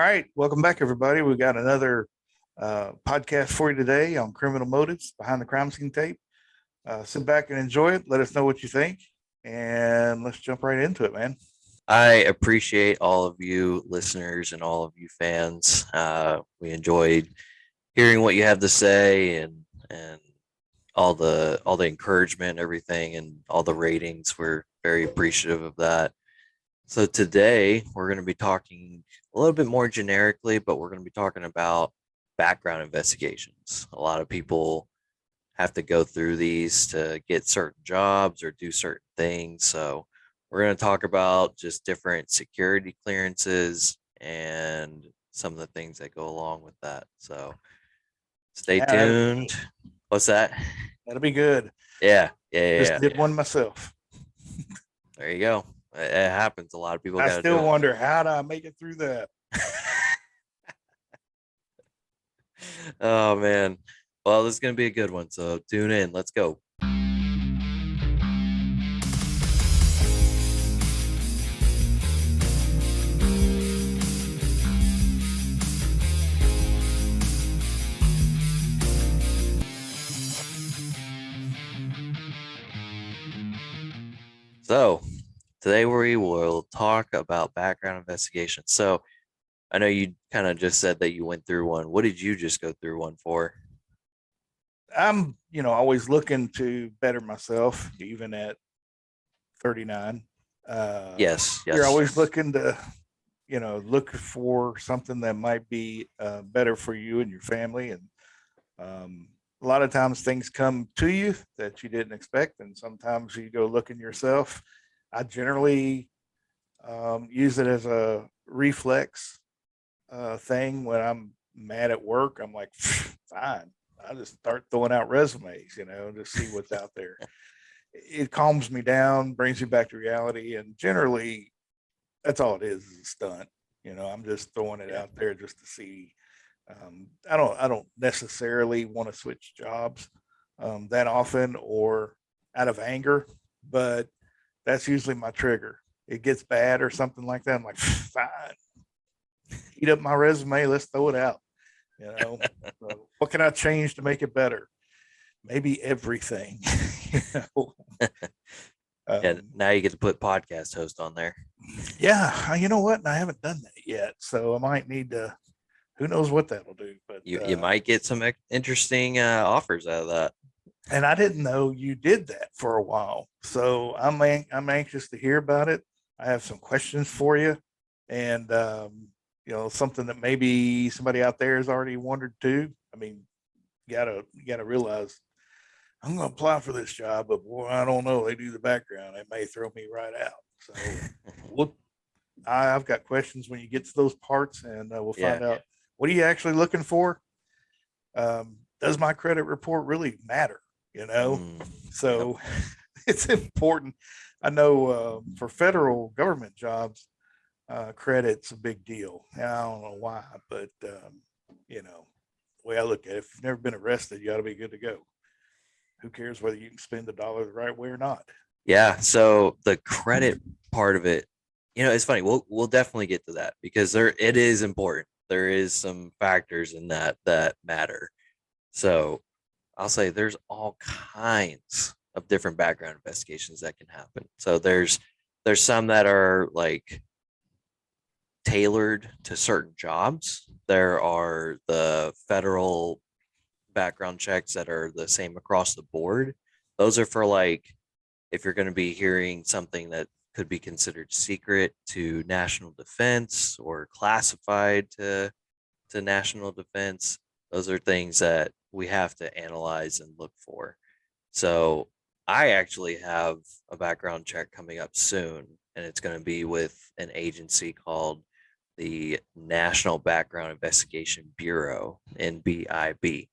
right, welcome back, everybody. We got another podcast for you today on criminal motives behind the crime scene tape. Sit back and enjoy it. Let us know what you think, and let's jump right into it, man. I appreciate all of you listeners and all of you fans. We enjoyed hearing what you have to say and all the encouragement, and everything, and all the ratings. We're very appreciative of that. So today we're going to be talking a little bit more generically, but we're going to be talking about background investigations. A lot of people have to go through these to get certain jobs or do certain things. So we're going to talk about just different security clearances and some of the things that go along with that. So stay Yeah, that'll be tuned. good. What's that? That'll be good. Yeah, yeah, Just yeah, did yeah. one myself. There you go. It happens. A lot of people I got to do still it. wonder how did I make it through that. Oh man. Well, this is gonna be a good one. So tune in. Let's go. So today we will talk about background investigation. So I know you kind of just said that you went through one. What did you just go through one for? I'm, always looking to better myself, even at 39. Yes, You're yes. always looking to look for something that might be better for you and your family. And a lot of times things come to you that you didn't expect, and sometimes you go looking yourself. I generally use it as a reflex thing when I'm mad at work. I'm like, fine. I just start throwing out resumes, to see what's out there. It calms me down, brings me back to reality, and generally that's all it is a stunt. I'm just throwing it Yeah. out there just to see. I don't necessarily want to switch jobs that often or out of anger, but that's usually my trigger. It gets bad or something like that. I'm like, fine, heat up my resume. Let's throw it out. You know, so what can I change to make it better? Maybe everything. you know, And um, now you get to put podcast host on there. yeah, you know what? And I haven't done that yet, so I might need to. Who knows what that'll do? But You might get some interesting offers out of that. and I didn't know you did that for a while, so I'm anxious to hear about it. I have some questions for you, and something that maybe somebody out there has already wondered too. I mean, you gotta realize I'm gonna apply for this job, but boy, I don't know. They do the background, they may throw me right out. So we'll I've got questions when you get to those parts, and we'll Yeah. find out what are you actually looking for. Does my credit report really matter? You know, Yep. so it's important. I know for federal government jobs, credit's a big deal. I don't know why, but the way I look at it, if you've never been arrested, you ought to be good to go. Who cares whether you can spend the dollar the right way or not? Yeah. So the credit part of it, it's funny. We'll definitely get to that because it is important. There is some factors in that matter. So I'll say there's all kinds of different background investigations that can happen. So there's some that are like tailored to certain jobs. There are the federal background checks that are the same across the board. Those are for like if you're going to be hearing something that could be considered secret to national defense or classified to national defense. Those are things that we have to analyze and look for. So I actually have a background check coming up soon, and it's going to be with an agency called the National Background Investigation Bureau, NBIB.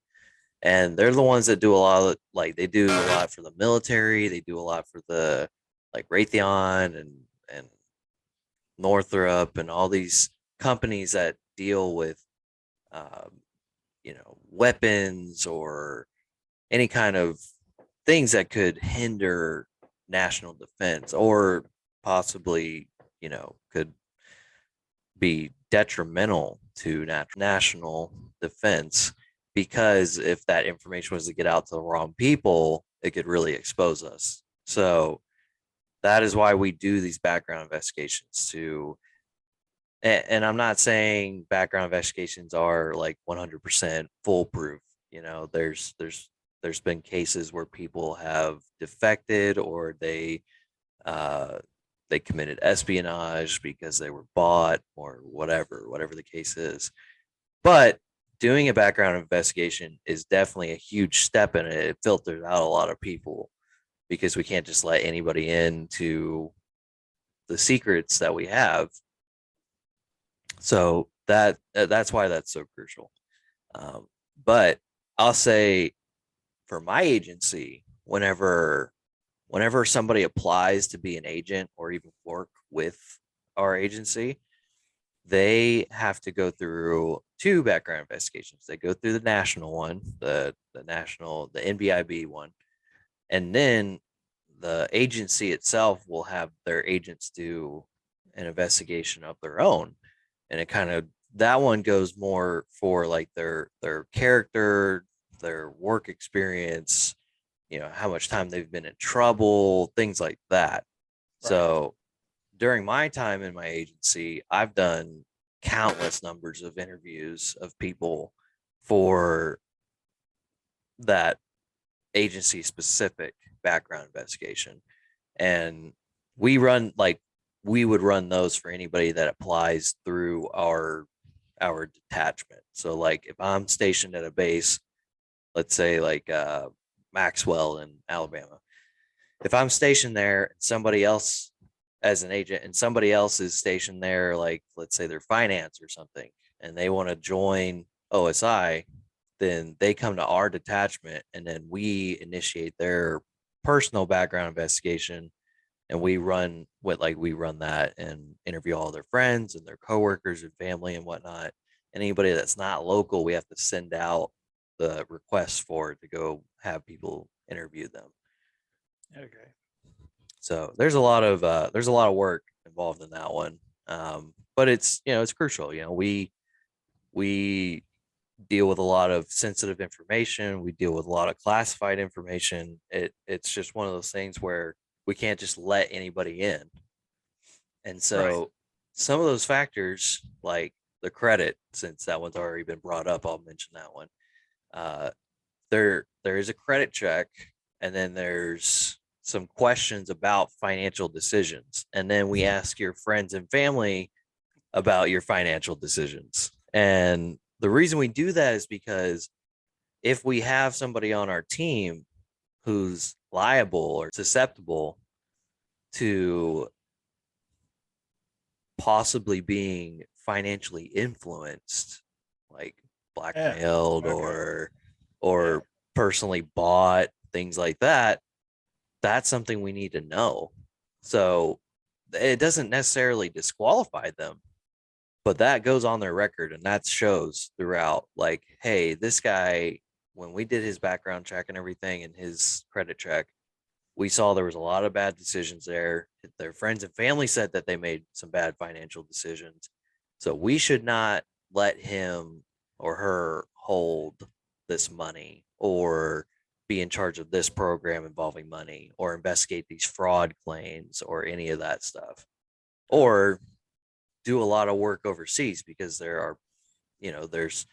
And they're the ones that do a lot of, like, they do a lot for the military, they do a lot for the like Raytheon and Northrop and all these companies that deal with um, weapons or any kind of things that could hinder national defense or possibly, could be detrimental to national defense, because if that information was to get out to the wrong people, it could really expose us. So that is why we do these background investigations to, and I'm not saying background investigations are like 100% foolproof. You know, there's been cases where people have defected, or uh, they committed espionage because they were bought, or whatever the case is. But doing a background investigation is definitely a huge step in it. It filters out a lot of people, because we can't just let anybody into the secrets that we have. So that's why that's so crucial. But I'll say, for my agency, whenever somebody applies to be an agent or even work with our agency, they have to go through two background investigations. They go through the national one, the NBIB one, and then the agency itself will have their agents do an investigation of their own. And it kind of, that one goes more for like their character, their work experience, how much time they've been in trouble, things like that. Right. So during my time in my agency, I've done countless numbers of interviews of people for that agency specific background investigation. And we would run those for anybody that applies through our detachment. So like if I'm stationed at a base, let's say like Maxwell in Alabama, if I'm stationed there, somebody else as an agent, and somebody else is stationed there, like let's say they're finance or something, and they want to join OSI, then they come to our detachment, and then we initiate their personal background investigation, and we run that and interview all their friends and their coworkers and family and whatnot. And anybody that's not local, we have to send out the request for to go have people interview them. Okay. So there's a lot of work involved in that one. But it's crucial. We deal with a lot of sensitive information. We deal with a lot of classified information. It's just one of those things where we can't just let anybody in. And so Right. some of those factors, like the credit, since that one's already been brought up, I'll mention that one. Uh, there is a credit check, and then there's some questions about financial decisions, and then we ask your friends and family about your financial decisions. And the reason we do that is because if we have somebody on our team who's liable or susceptible to possibly being financially influenced, like Yeah. blackmailed Okay. Yeah. or personally bought, things like that, that's something we need to know. So it doesn't necessarily disqualify them, but that goes on their record, and that shows throughout, like, hey, this guy, when we did his background check and everything and his credit check, we saw there was a lot of bad decisions there. Their friends and family said that they made some bad financial decisions. So we should not let him or her hold this money, or be in charge of this program involving money, or investigate these fraud claims, or any of that stuff, Okay. or do a lot of work overseas, because there's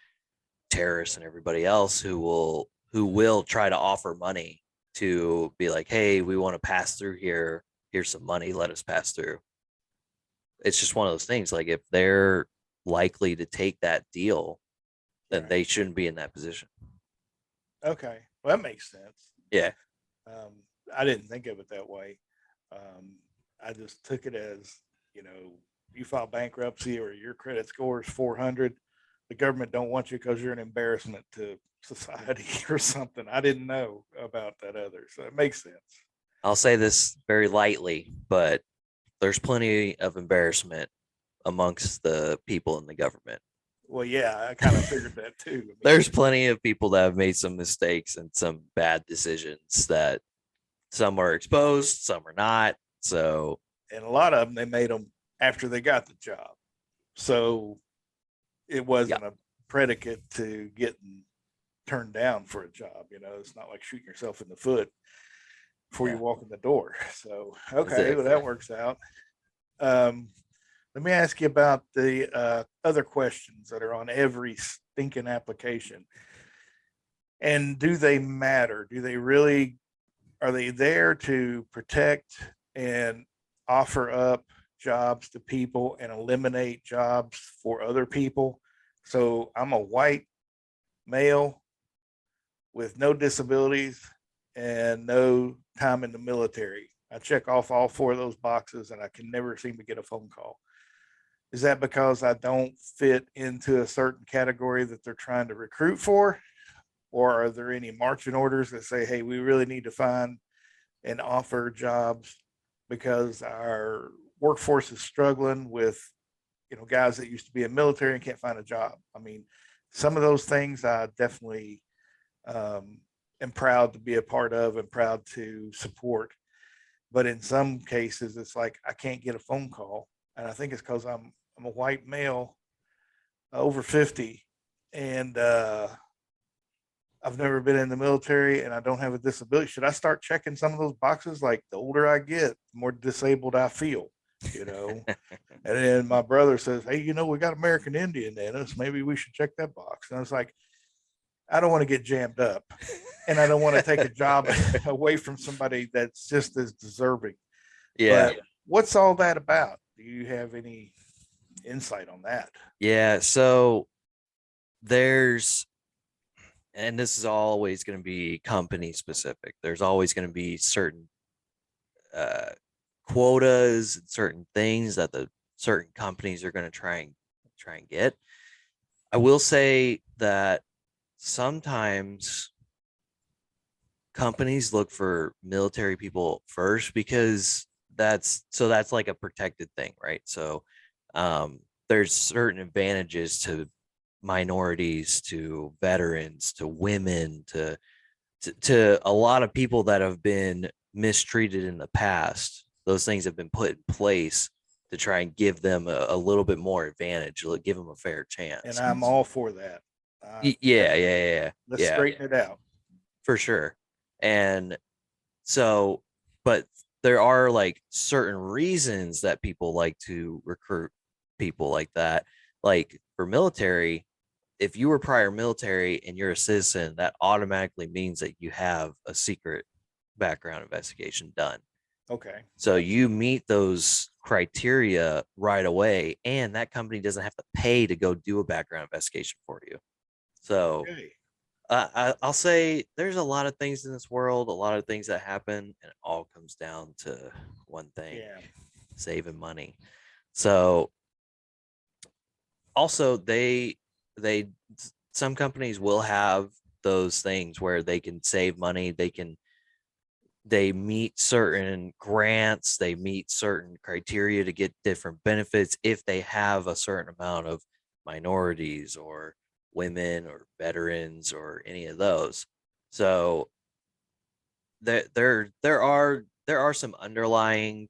terrorists and everybody else who will try to offer money to be like, hey, we want to pass through here, here's some money, let us pass through. It's just one of those things, like if they're likely to take that deal, then Right. they shouldn't be in that position. Okay. Well, that makes sense. Yeah. I didn't think of it that way. Um, I just took it as, you file bankruptcy or your credit score is 400. The government don't want you because you're an embarrassment to society or something. I didn't know about that other, so it makes sense. I'll say this very lightly, but there's plenty of embarrassment amongst the people in the government. Well, yeah, I kind of figured that too. I mean, There's plenty of people that have made some mistakes and some bad decisions, that some are exposed, some are not. So and a lot of them they made them after they got the job. So it Yeah, wasn't a predicate to getting turned down for a job. It's not like shooting yourself in the foot before you yeah, walk in the door. So, okay, well, exactly. that works out. Um, Let me ask you about the other questions that are on every stinking application. And do they matter? Do they really, are they there to protect and offer up jobs to people and eliminate jobs for other people? So I'm a white male with no disabilities and no time in the military. I check off all four of those boxes and I can never seem to get a phone call. Is that because I don't fit into a certain category that they're trying to recruit for? Or are there any marching orders that say, hey, we really need to find and offer jobs because our workforce is struggling with, guys that used to be in military and can't find a job? I mean, some of those things I definitely am proud to be a part of and proud to support. But in some cases, it's like I can't get a phone call, and I think it's because I'm a white male over 50, and I've never been in the military, and I don't have a disability. Should I start checking some of those boxes? Like the older I get, the more disabled I feel. You know, and then my brother says, "Hey, we got American Indian in us. Maybe we should check that box." And I was like, I don't want to get jammed up, and I don't want to take a job away from somebody that's just as deserving. Yeah, But what's all that about? Do you have any insight on that? yeah. So there's, and this is always going to be company specific. There's always going to be certain uh, quotas and certain things that the certain companies are going to try and get. I will say that sometimes companies look for military people first because that's like a protected thing, right? So there's certain advantages to minorities, to veterans, to women, to a lot of people that have been mistreated in the past. Those things have been put in place to try and give them a little bit more advantage, give them a fair And chance. I'm all for that. Yeah, yeah, yeah, Let's yeah, straighten it out. for sure. And so, but there are like certain reasons that people like to recruit people like that. Like for military, if you were prior military and you're a citizen, that automatically means that you have a secret background investigation done. Okay. So you meet those criteria right away, and that company doesn't have to pay to go do a background investigation for you. So Okay. I'll say there's a lot of things in this world, a lot of things that happen, and it all comes down to one thing: Yeah. saving money. So also they some companies will have those things where they can save money. They meet certain grants, they meet certain criteria to get different benefits if they have a certain amount of minorities or women or veterans or any of those. So there are some underlying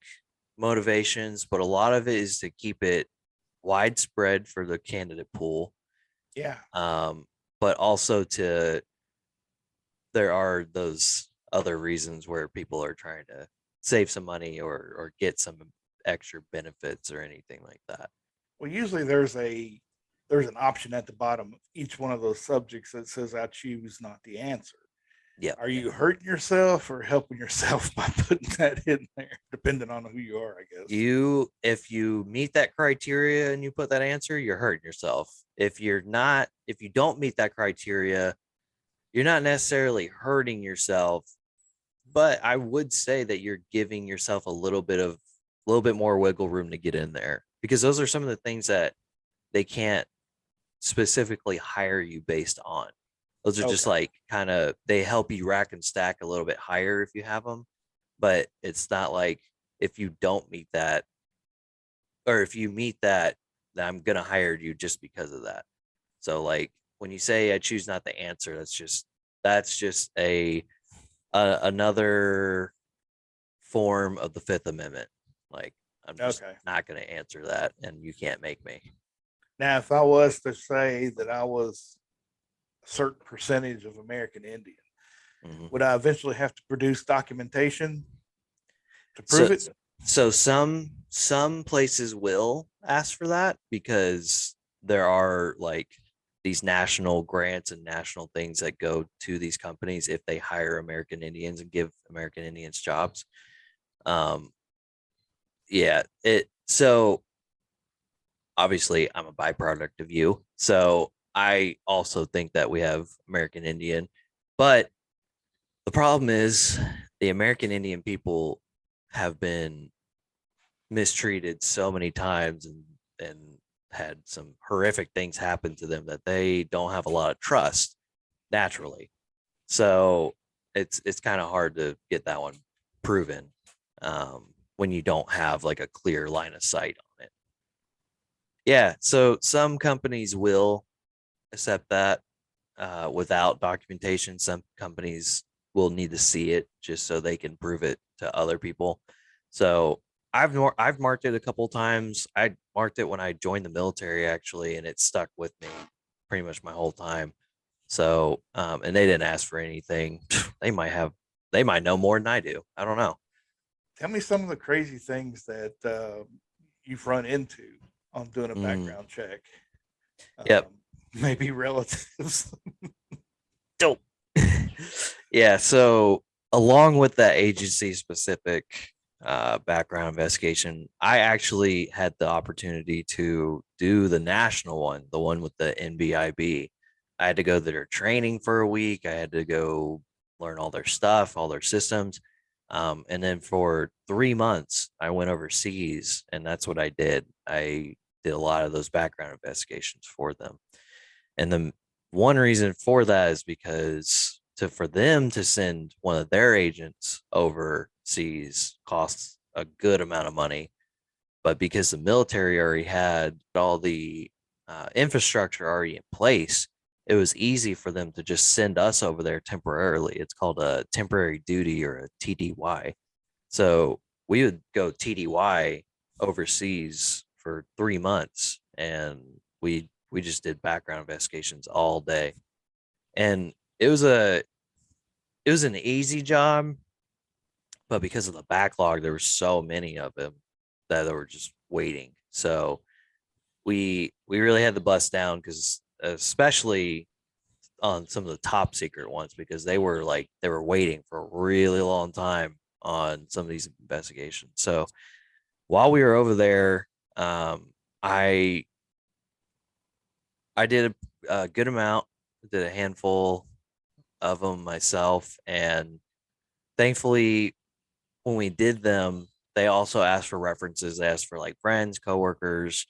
motivations, but a lot of it is to keep it widespread for the candidate pool. Yeah. Um, but also to there are those other reasons where people are trying to save some money or get some extra benefits or anything like that. Well, usually there's an option at the bottom of each one of those subjects that says I choose not the answer. Yep. Are you hurting yourself or helping yourself by putting that in there, depending on who you are, I guess? If you meet that criteria and you put that answer, you're hurting yourself. If you don't meet that criteria, you're not necessarily hurting yourself, but I would say that you're giving yourself a little bit more wiggle room to get in there because those are some of the things that they can't specifically hire you based on. Those are just Okay. like kind of they help you rack and stack a little bit higher if you have them, but it's not like if you don't meet that or if you meet that, then I'm gonna hire you just because of that. So like when you say I choose not to answer, that's just another form of the Fifth Amendment. Like I'm just Okay. not gonna answer that, and you can't make me. Now, if I was to say that I was a certain percentage of American Indian, Mhm. would I eventually have to produce documentation to So prove it? so some places will ask for that because there are like these national grants and national things that go to these companies if they hire American Indians and give American Indians jobs. Um, yeah, it so obviously I'm a byproduct of you. So I also think that we have American Indian, but the problem is the American Indian people have been mistreated so many times and had some horrific things happen to them that they don't have a lot of trust naturally. So it's kind of hard to get that one proven when you don't have like a clear line of sight on it. Yeah, so some companies will accept that without documentation. Some companies will need to see it just so they can prove it to other people. So I've marked it a couple times. I marked it when I joined the military actually, and it stuck with me pretty much my whole time. So and they didn't ask for anything. They might know more than I do. I don't know. Tell me some of the crazy things that you've run into on doing a Mm, background check. yep. Maybe relatives. Dope. Yeah. So along with that agency specific background investigation, I actually had the opportunity to do the national one, the one with the NBIB. I had to go to their training for a week. I had to go learn all their stuff, all their systems. And then for 3 months, I went overseas, and that's what I did. I did a lot of those background investigations for them. And the one reason for that is because for them to send one of their agents overseas costs a good amount of money. But because the military already had all the infrastructure already in place, it was easy for them to just send us over there temporarily. It's called a temporary duty or a TDY. So we would go TDY overseas for 3 months, and we just did background investigations all day. And it was a it was an easy job, but because of the backlog, there were so many of them that were just waiting. So we really had to bust down because especially on some of the top secret ones because they were waiting for a really long time on some of these investigations. So while we were over there, um, I I did a good amount, did a handful of them myself, and thankfully, when we did them, they also asked for references. They asked for like friends, coworkers,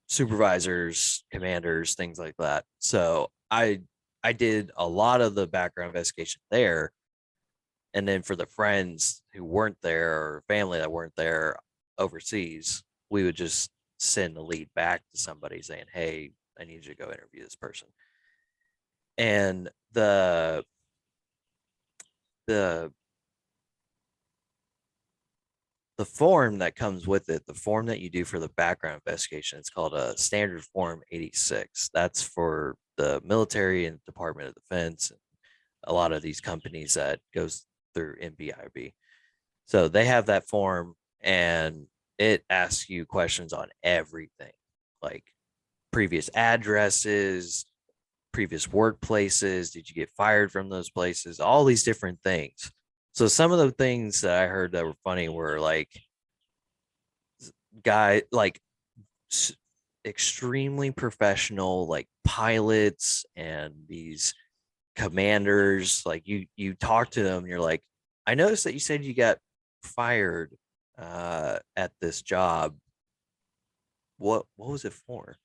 supervisors, commanders, things like that. So I did a lot of the background investigation there, and then for the friends who weren't there or family that weren't there overseas, we would just send the lead back to somebody saying, "Hey, I need you to go interview this person." And the the form that comes with it, the form that you do for the background investigation, it's called a standard form 86. That's for the military and Department of Defense, and a lot of these companies that goes through NBIB. So they have that form, and it asks you questions on everything, like previous addresses, previous workplaces, did you get fired from those places, all these different things. So some of the things that I heard that were funny were like guy like extremely professional like pilots and these commanders, like you talk to them and you're like, I noticed that you said you got fired at this job. What was it for?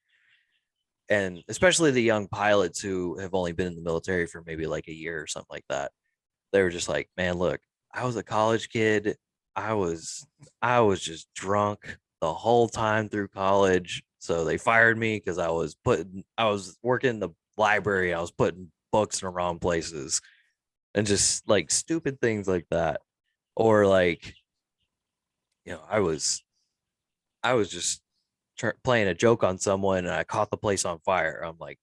And especially the young pilots who have only been in the military for maybe like a year or something like that, they were just like, man, look, I was a college kid. I was just drunk the whole time through college. So they fired me because I was working in the library. I was putting books in the wrong places and just like stupid things like that. Or like, I was just playing a joke on someone and I caught the place on fire. I'm like,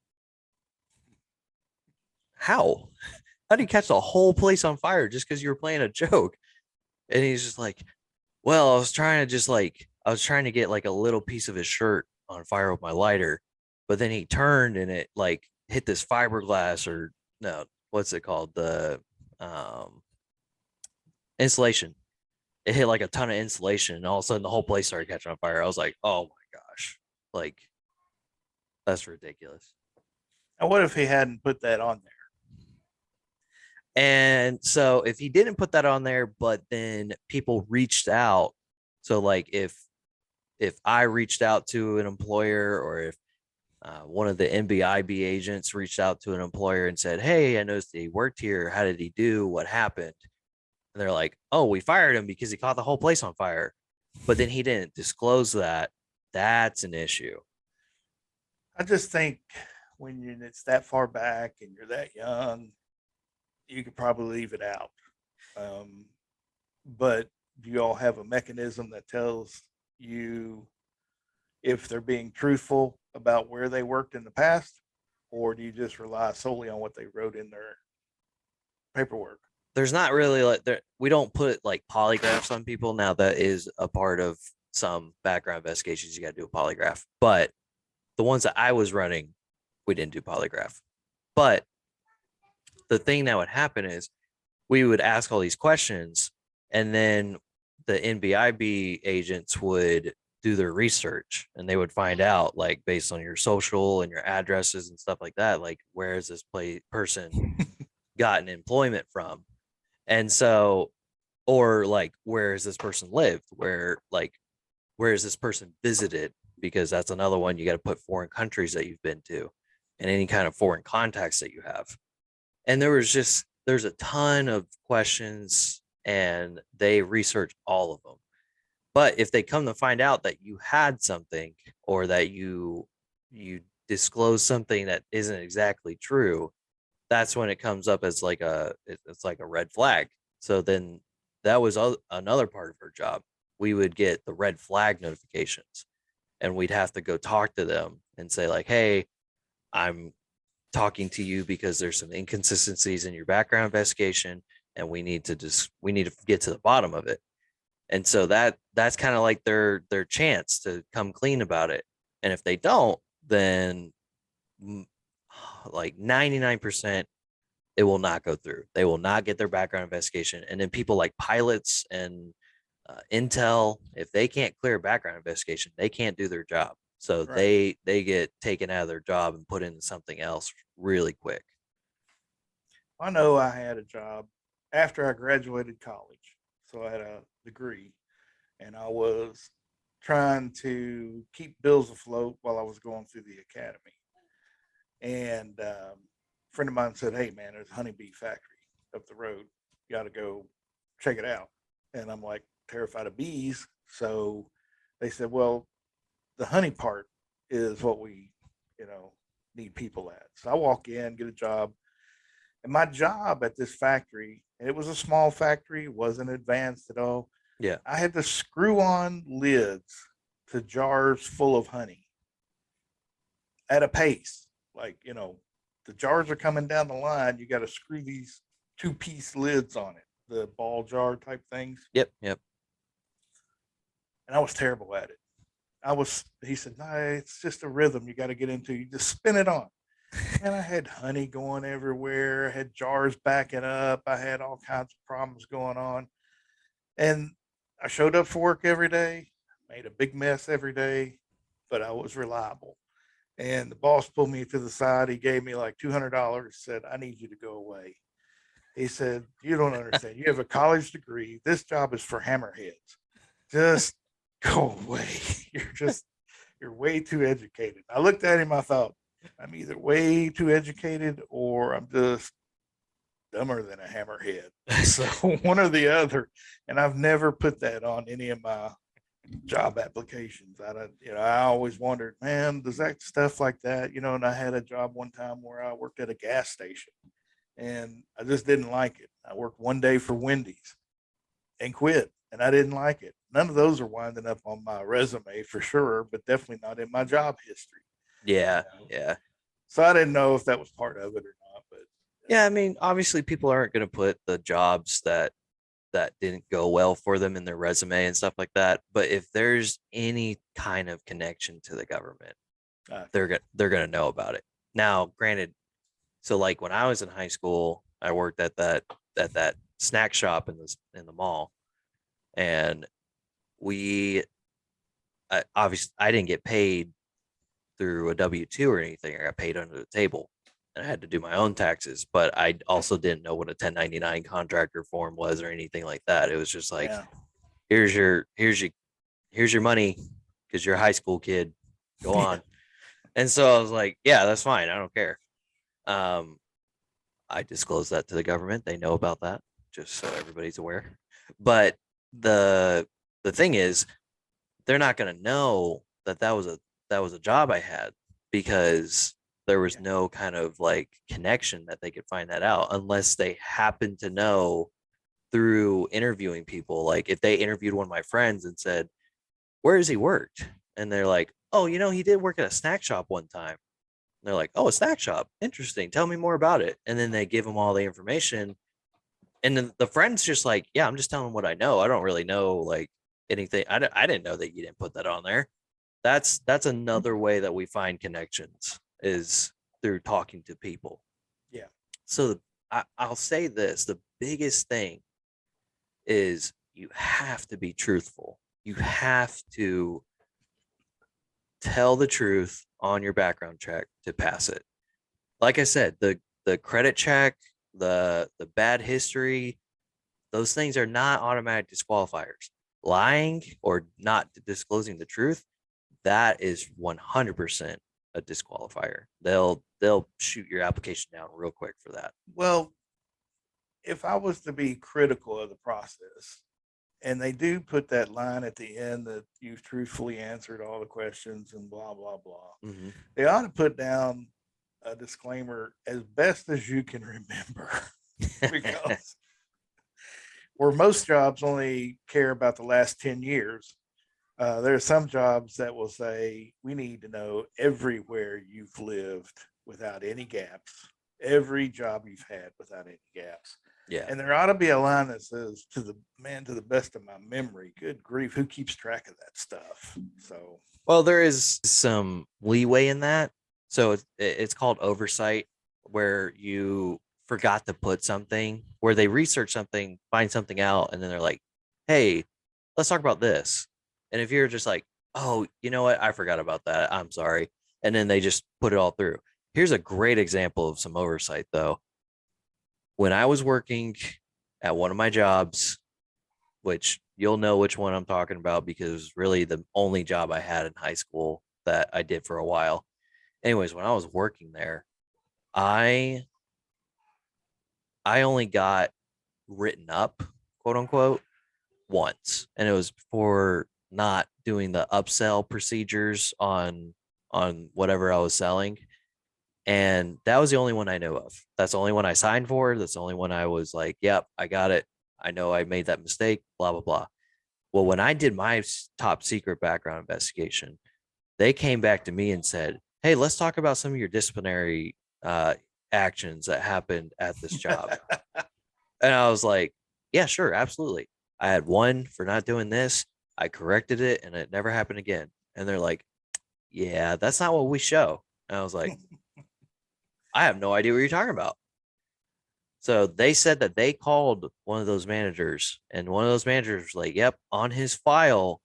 how? How do you catch the whole place on fire just because you were playing a joke? And he's just like, well, I was trying to get like a little piece of his shirt on fire with my lighter, but then he turned and it like hit this fiberglass or no, what's it called? The um insulation. It hit like a ton of insulation and all of a sudden the whole place started catching on fire. I was like, oh my gosh, like that's ridiculous. And what if he hadn't put that on there? And so if he didn't put that on there, but then people reached out, so like if I reached out to an employer or if one of the NBIB agents reached out to an employer and said, hey, I noticed he worked here. How did he do? What happened? And they're like, oh, we fired him because he caught the whole place on fire. But then he didn't disclose that. That's an issue. I just think when it's that far back and you're that young, you could probably leave it out. Um, but do you all have a mechanism that tells you if they're being truthful about where they worked in the past, or do you just rely solely on what they wrote in their paperwork? There's not really like there, we don't put like polygraphs on people. Now that is a part of some background investigations. You got to do a polygraph, but the ones that I was running, we didn't do polygraph. But the thing that would happen is we would ask all these questions and then the NBIB agents would do their research and they would find out like based on your social and your addresses and stuff like that, like where is this person gotten employment from? And so, or like where has this person lived? Where is this person visited? Because that's another one. You got to put foreign countries that you've been to and any kind of foreign contacts that you have. And there's a ton of questions and they research all of them. But if they come to find out that you had something or that you disclose something that isn't exactly true, that's when it comes up as like it's like a red flag. So then that was another part of her job. We would get the red flag notifications and we'd have to go talk to them and say like, hey, I'm talking to you because there's some inconsistencies in your background investigation and we need to get to the bottom of it. And so that's kind of like their chance to come clean about it. And if they don't, then like 99% it will not go through. They will not get their background investigation. And then people like pilots and Intel, if they can't clear a background investigation, they can't do their job. So Right. they get taken out of their job and put into something else really quick. I know I had a job after I graduated college, so I had a degree, and I was trying to keep bills afloat while I was going through the academy. And a friend of mine said, "Hey, man, there's a honeybee factory up the road. You got to go check it out." And I'm like terrified of bees, so they said, "Well, the honey part is what we, you know, need people at." So I walk in, get a job, and my job at this factory, and it was a small factory, wasn't advanced at all. Yeah. I had to screw on lids to jars full of honey at a pace. Like, the jars are coming down the line. You got to screw these two-piece lids on it, the ball jar type things. Yep. Yep. And I was terrible at it. He said, no, it's just a rhythm you got to get into. You just spin it on. And I had honey going everywhere. I had jars backing up. I had all kinds of problems going on. And I showed up for work every day, made a big mess every day, but I was reliable. And the boss pulled me to the side. He gave me like $200, said, I need you to go away. He said, you don't understand. You have a college degree. This job is for hammerheads. Just go away. You're way too educated. I looked at him. I thought, I'm either way too educated or I'm just dumber than a hammerhead. So one or the other. And I've never put that on any of my job applications. I don't, I always wondered, man, does that stuff like that, and I had a job one time where I worked at a gas station and I just didn't like it. I worked one day for Wendy's and quit and I didn't like it. none of those are winding up on my resume for sure, but definitely not in my job history. Yeah, You know? yeah. So I didn't know if that was part of it or not, but Yeah, I mean, obviously people aren't going to put the jobs that didn't go well for them in their resume and stuff like that, but if there's any kind of connection to the government, okay. they're going to know about it. Now, granted, so like when I was in high school, I worked at that snack shop in the mall, and we obviously I didn't get paid through a W-2 or anything. I got paid under the table. And I had to do my own taxes, but I also didn't know what a 1099 contractor form was or anything like that. It was just like, Yeah. here's your here's your money because you're a high school kid. Go Yeah. on. And so I was like, yeah, that's fine. I don't care. Um, I disclosed that to the government. They know about that, just so everybody's aware. But the the thing is, they're not going to know that that was a job I had because there was Yeah. no kind of like connection that they could find that out unless they happen to know through interviewing people. Like if they interviewed one of my friends and said, "Where has he worked?" and they're like, "Oh, you know, he did work at a snack shop one time." And they're like, "Oh, a snack shop. Interesting. Tell me more about it." And then they give them all the information. And then the friend's just like, "Yeah, I'm just telling them what I know. I don't really know like anything. I didn't know that you didn't put that on there." That's another way that we find connections is through talking to people. Yeah. So I'll say this: the biggest thing is you have to be truthful. You have to tell the truth on your background check to pass it. Like I said, the credit check, the bad history, those things are not automatic disqualifiers. Lying or not disclosing the truth, that is 100% a disqualifier. They'll shoot your application down real quick for that. Well, if I was to be critical of the process, and they do put that line at the end that you've truthfully answered all the questions and blah blah blah, Mm-hmm. they ought to put down a disclaimer as best as you can remember, because where most jobs only care about the last 10 years, there are some jobs that will say, we need to know everywhere you've lived without any gaps, every job you've had without any gaps. Yeah. And there ought to be a line that says, to the man, to the best of my memory, good grief, who keeps track of that stuff? So, Well, there is some leeway in that. So it's called oversight, where you forgot to put something, where they research something, find something out, and then they're like, "Hey, let's talk about this." And if you're just like, "Oh, you know what? I forgot about that. I'm sorry," and then they just put it all through. Here's a great example of some oversight, though. When I was working at one of my jobs, which you'll know which one I'm talking about because really the only job I had in high school that I did for a while. Anyways, when I was working there, I I only got written up, quote unquote, once, and it was for not doing the upsell procedures on whatever I was selling. And that was the only one I know of. That's the only one I signed for. That's the only one I was like, yep, I got it. I know I made that mistake, blah, blah, blah. Well, when I did my top secret background investigation, they came back to me and said, "Hey, let's talk about some of your disciplinary actions that happened at this job." And I was like, "Yeah, sure, absolutely. I had one for not doing this. I corrected it, and it never happened again." And they're like, "Yeah, that's not what we show." And I was like, "I have no idea what you're talking about." So they said that they called one of those managers, and one of those managers was like, "Yep, on his file,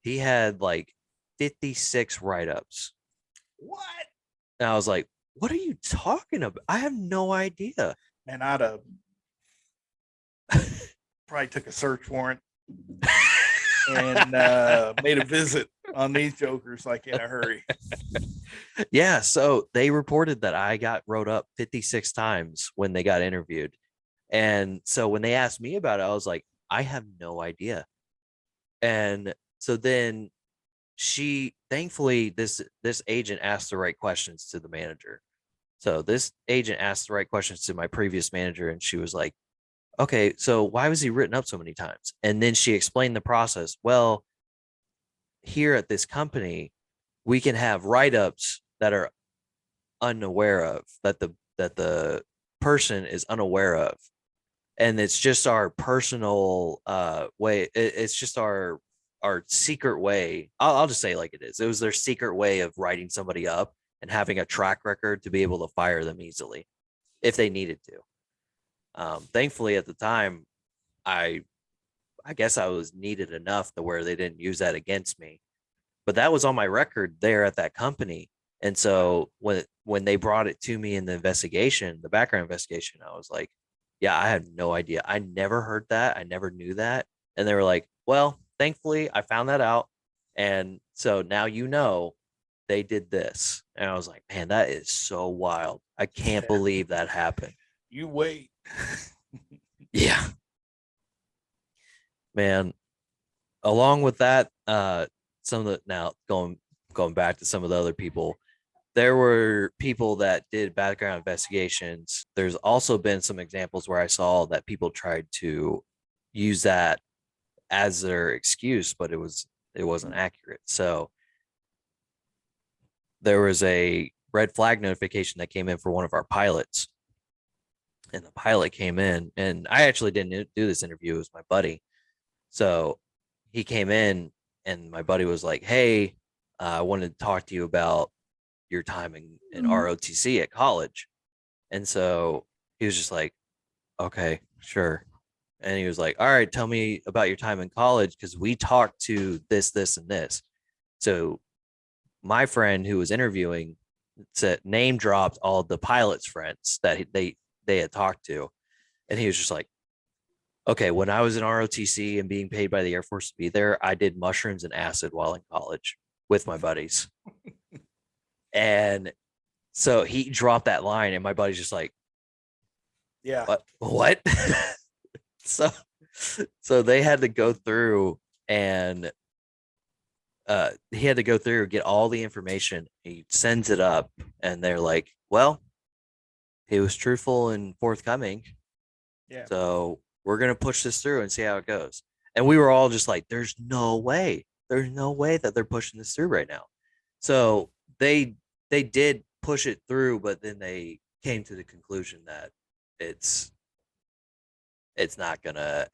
he had like 56 write ups." what? And I was like, "What are you talking about? I have no idea." Man, I'd have probably took a search warrant and made a visit on these jokers like in a hurry. Yeah. So they reported that I got wrote up 56 times when they got interviewed. And so when they asked me about it, I was like, "I have no idea." And so then she thankfully this agent asked the right questions to the manager. So this agent asked the right questions to my previous manager, and she was like, okay, so why was he written up so many times? And then she explained the process. Well, here at this company, we can have write-ups that are unaware of, that the person is unaware of. And it's just our personal way. It's just our secret way. I'll just say it like it is. It was their secret way of writing somebody up and having a track record to be able to fire them easily if they needed to. Thankfully, at the time, I I guess I was needed enough to where they didn't use that against me. But that was on my record there at that company. And so when they brought it to me in the investigation, the background investigation, I was like, yeah, I had no idea. I never heard that. I never knew that. And they were like, well, thankfully I found that out. And so now they did this. And I was like, man, that is so wild. I can't believe that happened. You wait. Yeah, man. Along with that, some of the now going back to some of the other people, there were people that did background investigations. There's also been some examples where I saw that people tried to use that as their excuse, but it wasn't accurate. So there was a red flag notification that came in for one of our pilots, and the pilot came in, and I actually didn't do this interview. It was my buddy. So he came in, and my buddy was like, "Hey, I wanted to talk to you about your time in ROTC at college." And so he was just like, okay, sure. And he was like, all right, tell me about your time in college because we talked to this, and this. So my friend who was interviewing said name dropped all the pilot's friends that they had talked to. And he was just like, okay, when I was in ROTC and being paid by the Air Force to be there, I did mushrooms and acid while in college with my buddies. And so he dropped that line, and my buddy's just like, Yeah. What? so so they had to go through and he had to go through get all the information. He sends it up, and they're like, well, he was truthful and forthcoming. Yeah. So we're gonna push this through and see how it goes. And we were all just like, there's no way. There's no way that they're pushing this through right now. So they did push it through, but then they came to the conclusion that it's it's not gonna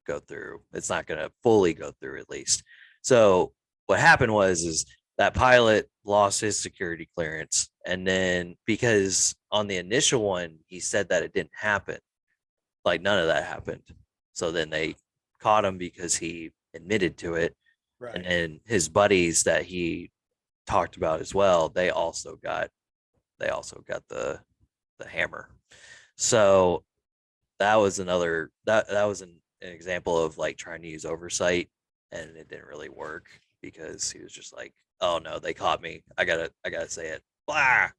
go through. It's not gonna fully go through at least. So what happened is that pilot lost his security clearance, and then because on the initial one he said that it didn't happen, like none of that happened. So then they caught him because he admitted to it, Right. and then his buddies that he talked about as well, they also got the hammer. So that was that was an example of like trying to use oversight, and it didn't really work because he was just like, oh no, they caught me, I gotta say it, blah.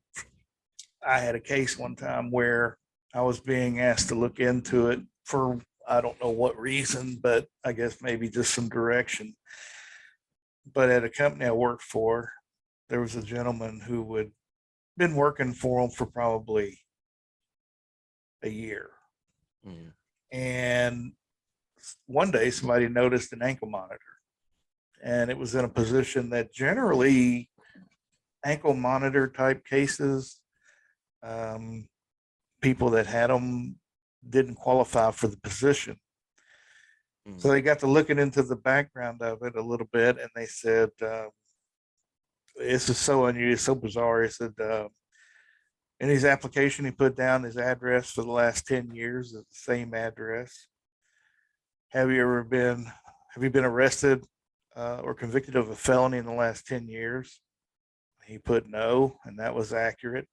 I had a case one time where I was being asked to look into it for I don't know what reason, but I guess maybe just some direction. But at a company I worked for, there was a gentleman who had been working for him for probably a year. Mm. And one day somebody noticed an ankle monitor, and it was in a position that generally ankle monitor type cases, um, people that had them didn't qualify for the position. So they got to looking into the background of it a little bit, and they said, "This is so unusual, so bizarre." He said, in his application, he put down his address for the last 10 years, the same address. Have you ever been, have you been arrested or convicted of a felony in the last 10 years? He put no, and that was accurate.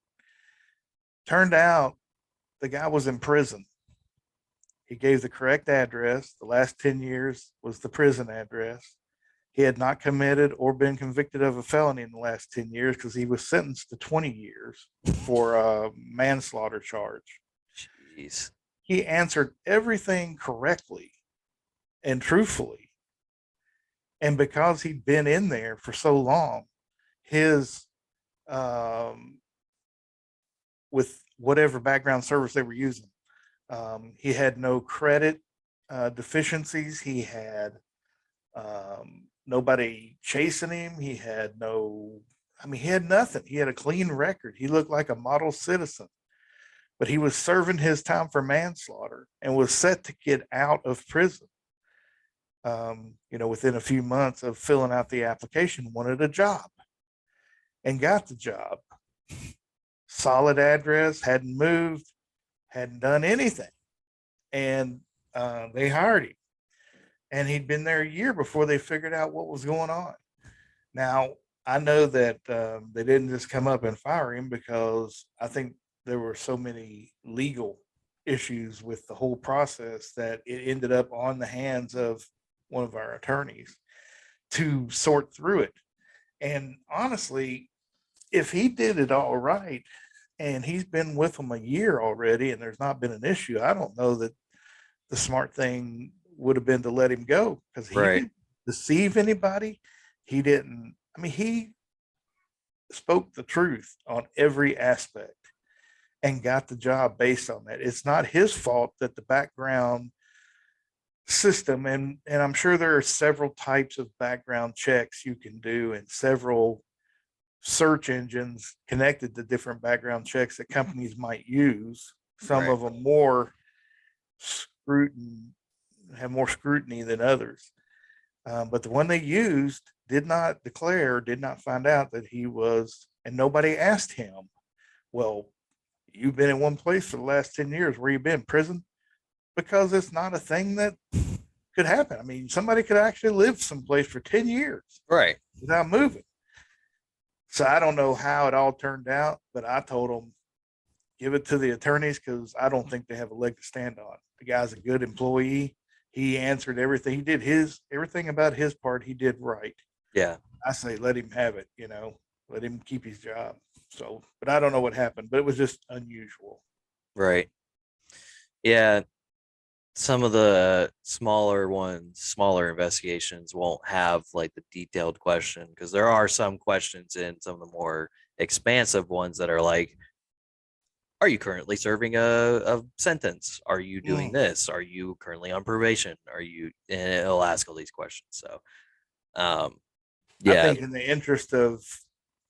Turned out the guy was in prison. He gave the correct address. The last 10 years was the prison address. He had not committed or been convicted of a felony in the last 10 years because he was sentenced to 20 years for a manslaughter charge. Jeez. He answered everything correctly and truthfully. And because he'd been in there for so long, his, with whatever background service they were using, He had no credit deficiencies. He had nobody chasing him. He had no, I mean, he had nothing. He had a clean record. He looked like a model citizen, but he was serving his time for manslaughter and was set to get out of prison. Within a few months of filling out the application, wanted a job and got the job. Solid address, hadn't moved, hadn't done anything. And they hired him. And he'd been there a year before they figured out what was going on. Now, I know that they didn't just come up and fire him because I think there were so many legal issues with the whole process that it ended up on the hands of one of our attorneys to sort through it. And honestly, if he did it all right and he's been with them a year already and there's not been an issue, I don't know that the smart thing would have been to let him go because he Right. didn't deceive anybody. He didn't, I mean, he spoke the truth on every aspect and got the job based on that. It's not his fault that the background system, and I'm sure there are several types of background checks you can do and several search engines connected to different background checks that companies might use. Some Right. of them more scrutiny, have more scrutiny than others. But the one they used did not declare, did not find out that he was, and nobody asked him, well, you've been in one place for the last 10 years. Where you been? Prison? Because it's not a thing that could happen. I mean, somebody could actually live someplace for 10 years Right. without moving. So I don't know how it all turned out, but I told them, give it to the attorneys because I don't think they have a leg to stand on. The guy's a good employee. He answered everything. He did everything about his part. He did right. Yeah. I say, let him have it, let him keep his job. So, but I don't know what happened, but it was just unusual. Right. Yeah. Some of the smaller investigations won't have like the detailed question because there are some questions in some of the more expansive ones that are like, are you currently serving a sentence? Are you doing this? Are you currently on probation? Are you, and it'll ask all these questions. So, um, I yeah, think in the interest of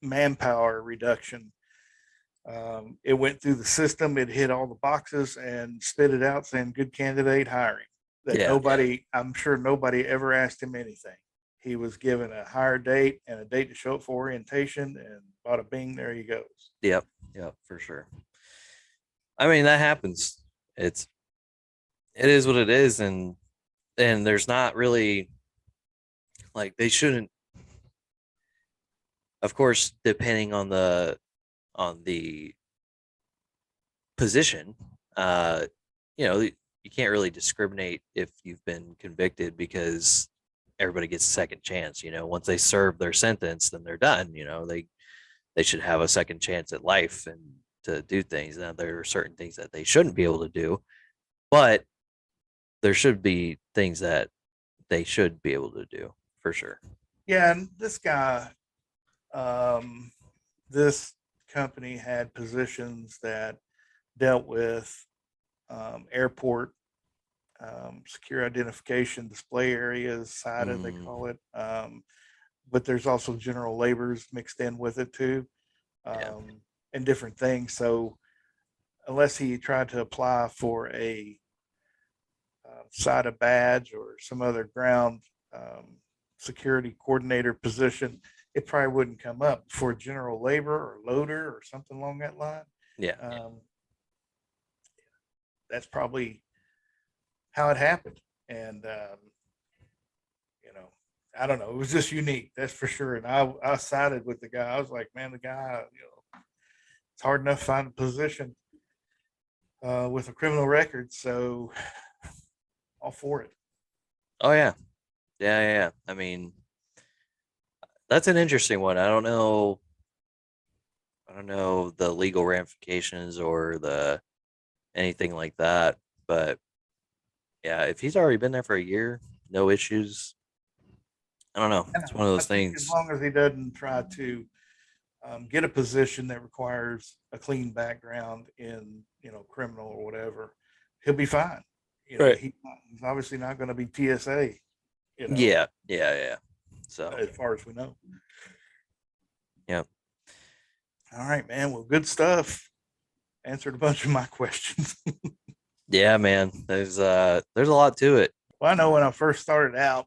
manpower reduction, it went through the system, it hit all the boxes and spit it out saying good candidate hiring. That yeah, nobody, I'm sure nobody ever asked him anything. He was given a hire date and a date to show up for orientation, and bada bing, there he goes. yep, yep, for sure. I mean, that happens. It is what it is, and there's not really like they shouldn't. Of course, depending on the position, uh, you can't really discriminate if you've been convicted because everybody gets a second chance. Once they serve their sentence, then they're done. They should have a second chance at life and to do things. Now there are certain things that they shouldn't be able to do, but there should be things that they should be able to do for sure. Yeah, and this guy, um, this company had positions that dealt with airport secure identification display areas, SIDA, they call it. But there's also general labors mixed in with it too, Yeah. and different things. So unless he tried to apply for a SIDA badge or some other ground security coordinator position, it probably wouldn't come up for general labor or loader or something along that line. Yeah. That's probably how it happened. And, I don't know. It was just unique. That's for sure. And I sided with the guy. I was like, man, the guy, it's hard enough to find a position with a criminal record. So all for it. Oh yeah. Yeah, yeah, yeah. I mean, that's an interesting one. I don't know the legal ramifications or the anything like that, but yeah, if he's already been there for a year, no issues. I don't know. It's one of I those think as things. long as he doesn't try to get a position that requires a clean background in, criminal or whatever, he'll be fine. You know, Right. he's obviously not going to be TSA. You know, Yeah. So, as far as we know. yeah. All right, man. Well, good stuff. Answered a bunch of my questions. Yeah, man. There's a lot to it. Well, I know when I first started out,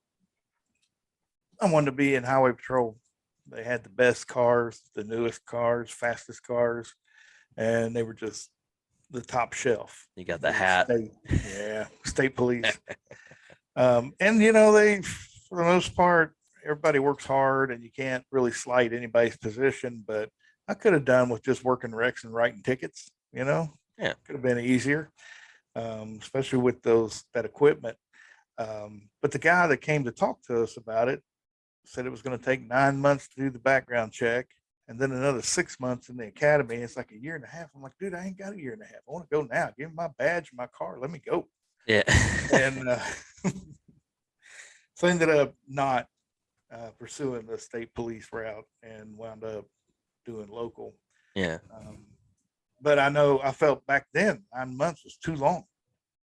I wanted to be in highway patrol. They had the best cars, the newest cars, fastest cars, and they were just the top shelf. You got the The hat. state police. And you know, they, for the most part, everybody works hard, and you can't really slight anybody's position. But I could have done with just working wrecks and writing tickets. You know, Yeah. could have been easier, especially with that equipment. But the guy that came to talk to us about it said it was going to take 9 months to do the background check, and then another 6 months in the academy. It's like a year and a half. I'm like, dude, I ain't got a year and a half. I want to go now. Give me my badge, my car. Let me go. Yeah. And so I ended up not pursuing the state police route and wound up doing local. Yeah. But I felt back then 9 months was too long.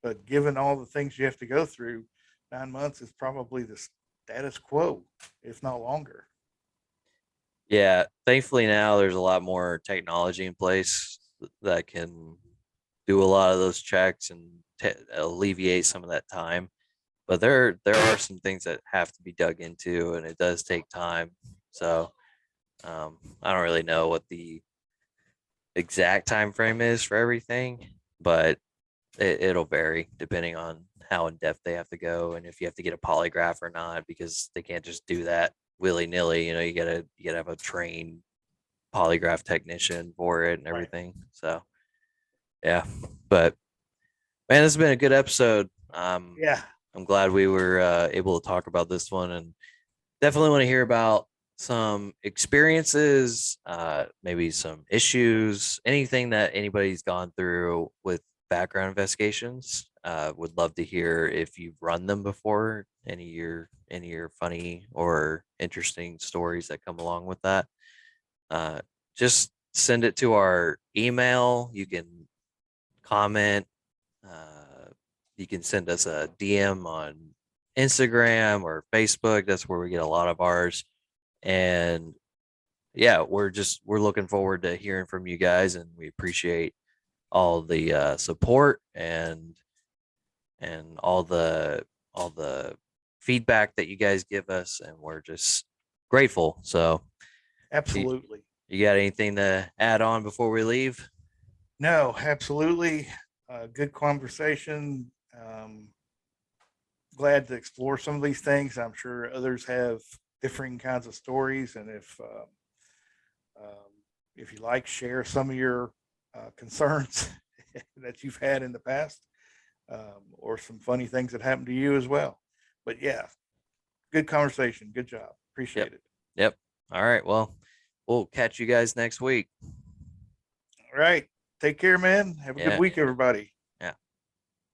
But given all the things you have to go through, 9 months is probably the status quo, if not longer. Yeah. Thankfully now there's a lot more technology in place that can do a lot of those checks and alleviate some of that time. But there are some things that have to be dug into, and it does take time. So I don't really know what the exact time frame is for everything, but it'll vary depending on how in depth they have to go and if you have to get a polygraph or not, because they can't just do that willy nilly. You know, you gotta have a trained polygraph technician for it and Right. everything. So yeah, but man, this has been a good episode. Yeah. I'm glad we were able to talk about this one, and definitely want to hear about some experiences, maybe some issues, anything that anybody's gone through with background investigations. Would love to hear if you've run them before, any of your funny or interesting stories that come along with that. Uh, just send it to our email. You can comment. You can send us a DM on Instagram or Facebook. That's where we get a lot of ours. And yeah, we're looking forward to hearing from you guys, and we appreciate all the support and all the feedback that you guys give us, and we're just grateful. So, you, Absolutely. you got anything to add on before we leave? No, absolutely. Good conversation. Glad to explore some of these things. I'm sure others have differing kinds of stories, and if you like, share some of your concerns that you've had in the past, or some funny things that happened to you as well. But yeah, good conversation. Good job. Yep. Appreciate it. Yep. All right. Well, we'll catch you guys next week. All right. Take care, man. Have a good Yeah. week, everybody.